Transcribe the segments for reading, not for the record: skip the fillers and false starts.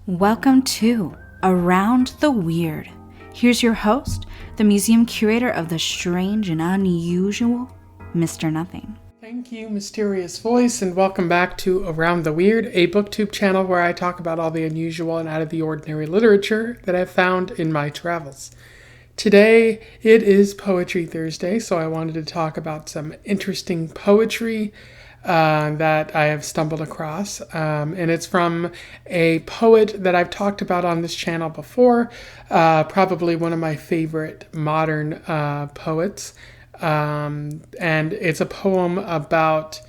Welcome to Around the Weird. Here's your host, the museum curator of the strange and unusual, Mr. Nothing. Thank you, mysterious voice, and welcome back to Around the Weird, a booktube channel where I talk about all the unusual and out of the ordinary literature that I've found in my travels. Today, it is Poetry Thursday, so I wanted to talk about some interesting poetry that I have stumbled across, and it's from a poet that I've talked about on this channel before, probably one of my favorite modern poets, and it's a poem about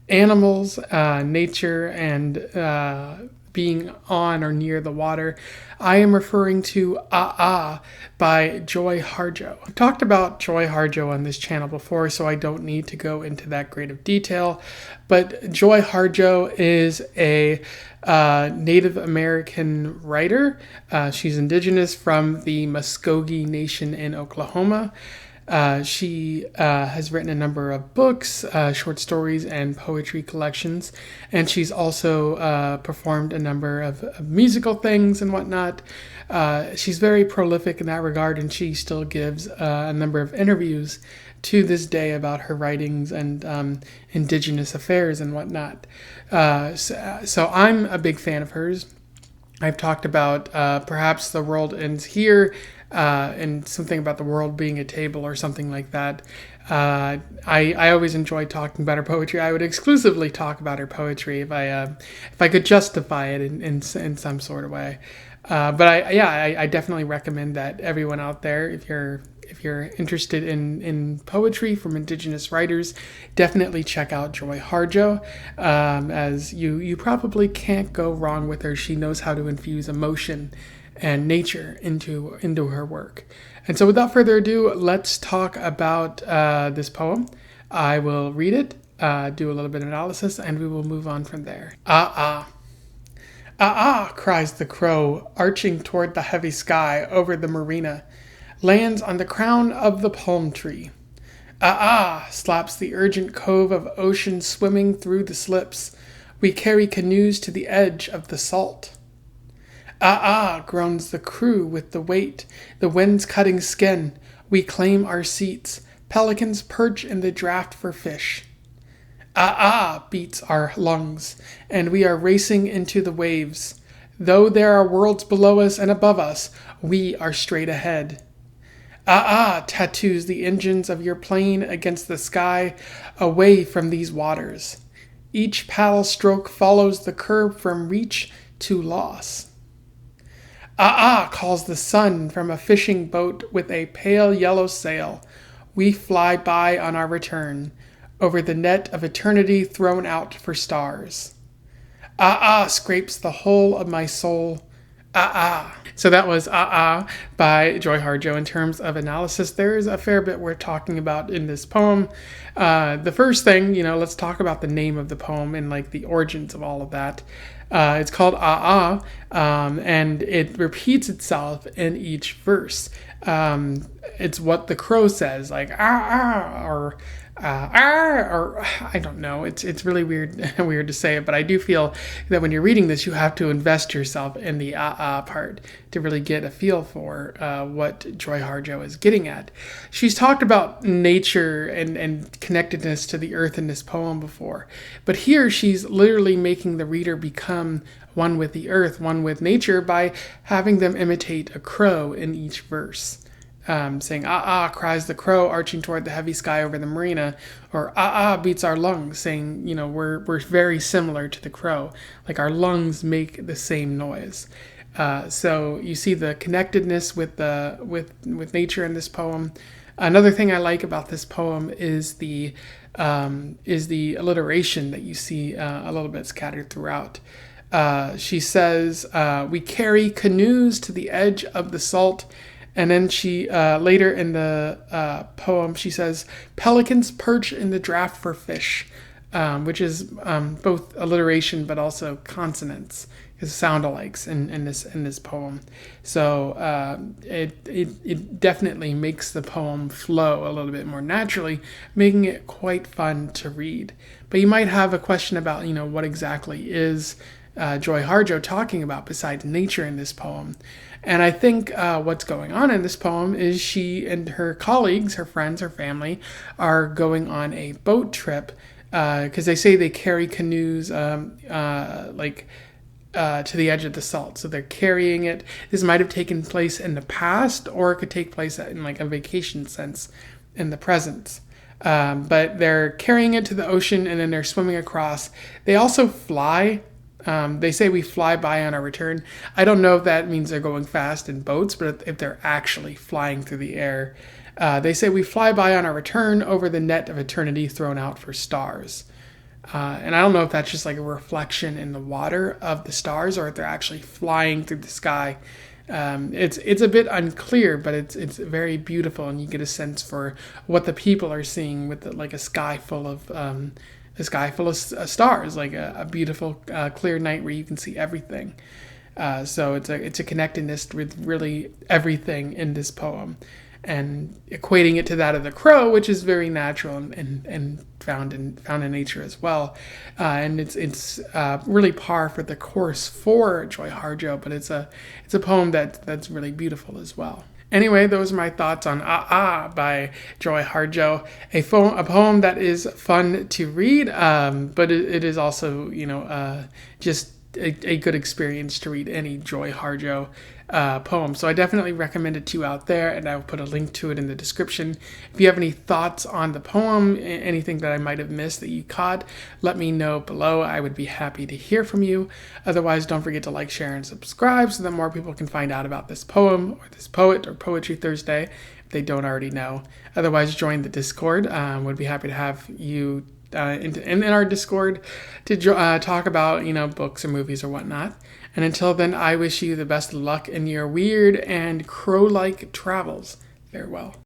animals, nature, and being on or near the water. I am referring to by Joy Harjo. I've talked about Joy Harjo on this channel before, so I don't need to go into that great of detail. But Joy Harjo is a Native American writer. She's indigenous from the Muskogee Nation in Oklahoma. She has written a number of books, short stories, and poetry collections, and she's also performed a number of musical things and whatnot. She's very prolific in that regard, and she still gives a number of interviews to this day about her writings and indigenous affairs and whatnot. So I'm a big fan of hers. I've talked about Perhaps the World Ends Here, and something about the world being a table or something like that. I always enjoy talking about her poetry. I would exclusively talk about her poetry if I could justify it in some sort of way. But I definitely recommend that everyone out there, if you're interested in poetry from indigenous writers, definitely check out Joy Harjo, as you probably can't go wrong with her. She knows how to infuse emotion and nature into her work. And so without further ado, let's talk about this poem. I will read it, do a little bit of analysis, and we will move on from there. Cries the crow, arching toward the heavy sky over the marina, lands on the crown of the palm tree. Slaps the urgent cove of ocean swimming through the slips. We carry canoes to the edge of the salt. Groans the crew with the weight, the wind's cutting skin. We claim our seats. Pelicans perch in the draft for fish. Beats our lungs, and we are racing into the waves. Though there are worlds below us and above us, we are straight ahead. Tattoos the engines of your plane against the sky, away from these waters. Each paddle stroke follows the curve from reach to loss. Calls the sun from a fishing boat with a pale yellow sail. We fly by on our return, over the net of eternity thrown out for stars. Scrapes the whole of my soul. So that was by Joy Harjo. In terms of analysis, there's a fair bit we're talking about in this poem. The first thing, let's talk about the name of the poem and like the origins of all of that. It's called and it repeats itself in each verse. It's what the crow says, like or I don't know. It's really weird to say it, but I do feel that when you're reading this, you have to invest yourself in the part to really get a feel for what Joy Harjo is getting at. She's talked about nature and connectedness to the earth in this poem before, but here she's literally making the reader become one with the earth, one with nature, by having them imitate a crow in each verse. Saying, cries the crow, arching toward the heavy sky over the marina, or beats our lungs, saying, we're very similar to the crow, like our lungs make the same noise. So you see the connectedness with nature in this poem. Another thing I like about this poem is the alliteration that you see a little bit scattered throughout. She says, we carry canoes to the edge of the salt. And then she, later in the poem, she says, pelicans perch in the draft for fish, which is both alliteration but also consonants, is sound-alikes in this poem. So it definitely makes the poem flow a little bit more naturally, making it quite fun to read. But you might have a question about, what exactly is Joy Harjo talking about besides nature in this poem? And I think what's going on in this poem is she and her colleagues, her friends, her family, are going on a boat trip because they say they carry canoes to the edge of the salt. So they're carrying it. This might have taken place in the past, or it could take place in like a vacation sense in the present. But they're carrying it to the ocean and then they're swimming across. They also fly. They say we fly by on our return. I don't know if that means they're going fast in boats, but if they're actually flying through the air. They say we fly by on our return over the net of eternity thrown out for stars. And I don't know if that's just like a reflection in the water of the stars or if they're actually flying through the sky. It's a bit unclear, but it's very beautiful, and you get a sense for what the people are seeing with like a sky full of stars, like a beautiful clear night where you can see everything. So it's a connectedness with really everything in this poem, and equating it to that of the crow, which is very natural and found in nature as well. And it's really par for the course for Joy Harjo, but it's a poem that's really beautiful as well. Anyway, those are my thoughts on by Joy Harjo, a poem that is fun to read, but it is also, just a good experience to read any Joy Harjo poem. So I definitely recommend it to you out there, and I'll put a link to it in the description. If you have any thoughts on the poem, anything that I might have missed that you caught, let me know below. I would be happy to hear from you. Otherwise, don't forget to like, share, and subscribe so that more people can find out about this poem or this poet or Poetry Thursday if they don't already know. Otherwise, join the Discord. Would be happy to have you in our Discord to talk about, books or movies or whatnot. And until then, I wish you the best of luck in your weird and crow-like travels. Farewell.